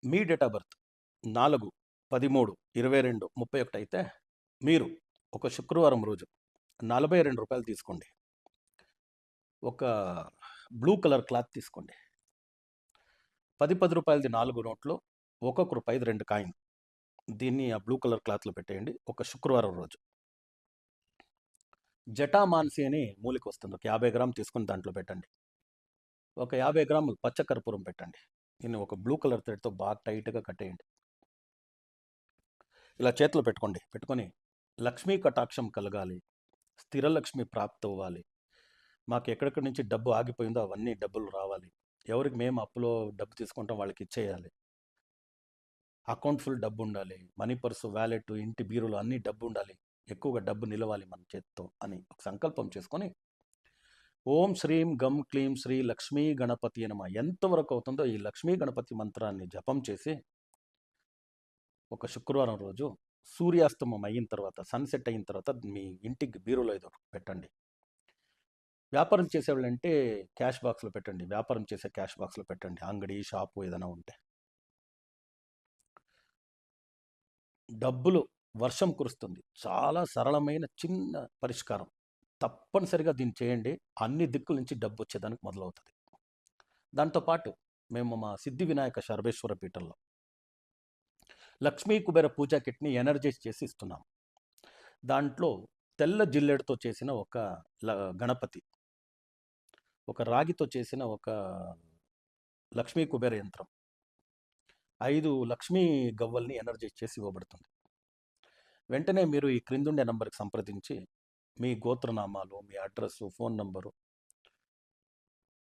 Me date of birth 4-13-22-31 అయితే మీరు ఒక శుక్రవారం రోజు రూ. 42 తీసుకోండి. ఒక బ్లూ కలర్ క్లాత్ తీసుకోండి. 10 రూపాయలది 4 నోట్లు, ఒక్కొక్క రూపాయిది 2 కాయిన్. దీన్ని ఆ బ్లూ కలర్ క్లాత్లో పెట్టేయండి. ఒక శుక్రవారం రోజు జటామాన్సి అని మూలిక వస్తుంది. ఒక 50 గ్రాములు తీసుకుని దాంట్లో పెట్టండి. ఒక 50 గ్రాములు పచ్చ కర్పూరం పెట్టండి. దీన్ని ఒక బ్లూ కలర్ థ్రెడ్తో బాగా టైట్గా కట్టేయండి. ఇలా చేతిలో పెట్టుకొని లక్ష్మీ కటాక్షం కలగాలి, స్థిరలక్ష్మి ప్రాప్తి అవ్వాలి, మాకు ఎక్కడెక్కడి నుంచి డబ్బు ఆగిపోయిందో అవన్నీ డబ్బులు రావాలి, ఎవరికి మేము అప్పులో డబ్బు తీసుకుంటాం వాళ్ళకి ఇచ్చేయాలి, అకౌంట్ ఫుల్ డబ్బు ఉండాలి, మనీ పర్సు, వ్యాలెట్, ఇంటి బీరులో అన్ని డబ్బు ఉండాలి, ఎక్కువగా డబ్బు నిలవాలి మన చేతితో అని ఒక సంకల్పం చేసుకొని ఓం శ్రీం గం క్లీం శ్రీ లక్ష్మీ గణపతి నమః ఎంతవరకు అవుతుందో ఈ లక్ష్మీ గణపతి మంత్రాన్ని జపం చేసి ఒక శుక్రవారం రోజు సూర్యాస్తమం అయిన తర్వాత, సన్సెట్ అయిన తర్వాత మీ ఇంటికి బీరులో ఏదో పెట్టండి. వ్యాపారం చేసేవాళ్ళంటే క్యాష్ బాక్స్లో పెట్టండి. వ్యాపారం చేసే క్యాష్ బాక్స్లో పెట్టండి. అంగడి, షాపు ఏదైనా ఉంటే డబ్బులు వర్షం కురుస్తుంది. చాలా సరళమైన చిన్న పరిష్కారం. తప్పనిసరిగా దీన్ని చేయండి. అన్ని దిక్కుల నుంచి డబ్బు వచ్చేదానికి మొదలవుతుంది. దాంతోపాటు మేము మా సిద్ధి వినాయక శర్వేశ్వర పీఠంలో లక్ష్మీ కుబేర పూజా కిట్ని ఎనర్జైజ్ చేసి ఇస్తున్నాం. దాంట్లో తెల్ల జిల్లెడతో చేసిన ఒక గణపతి, ఒక రాగితో చేసిన ఒక లక్ష్మీ కుబేర యంత్రం, 5 లక్ష్మీ గవ్వల్ని ఎనర్జైజ్ చేసి ఇవ్వబడుతుంది. వెంటనే మీరు ఈ క్రిందుండే నంబర్కి సంప్రదించి మీ గోత్రనామాలు, మీ అడ్రస్సు, ఫోన్ నంబరు,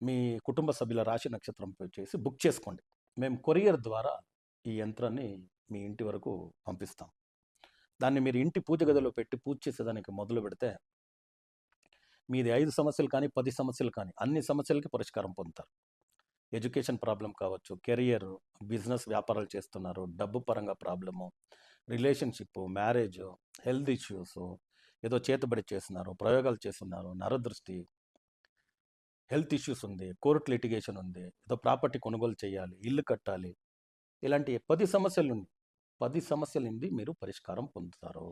మీ కుటుంబ సభ్యుల రాశి నక్షత్రం చేసి బుక్ చేసుకోండి. మేము కొరియర్ ద్వారా ఈ యంత్రాన్ని మీ ఇంటి వరకు పంపిస్తాం. దాన్ని మీరు ఇంటి పూజ గదిలో పెట్టి పూజ చేసేదానికి మొదలు పెడితే మీది 5 సమస్యలు కానీ 10 సమస్యలు కానీ అన్ని సమస్యలకి పరిష్కారం పొందుతారు. ఎడ్యుకేషన్ ప్రాబ్లం కావచ్చు, కెరియర్, బిజినెస్, వ్యాపారాలు చేస్తున్నారు, డబ్బు పరంగా problem, relationship, marriage, health issues, ఏదో చేతబడి చేస్తున్నారు, ప్రయోగాలు చేస్తున్నారు, నరదృష్టి, హెల్త్ ఇష్యూస్ ఉంది, కోర్టు లిటిగేషన్ ఉంది, ఏదో ప్రాపర్టీ కొనుగోలు చేయాలి, ఇల్లు కట్టాలి, ఇలాంటి 10 సమస్యల నుండి మీరు పరిష్కారం పొందుతారు.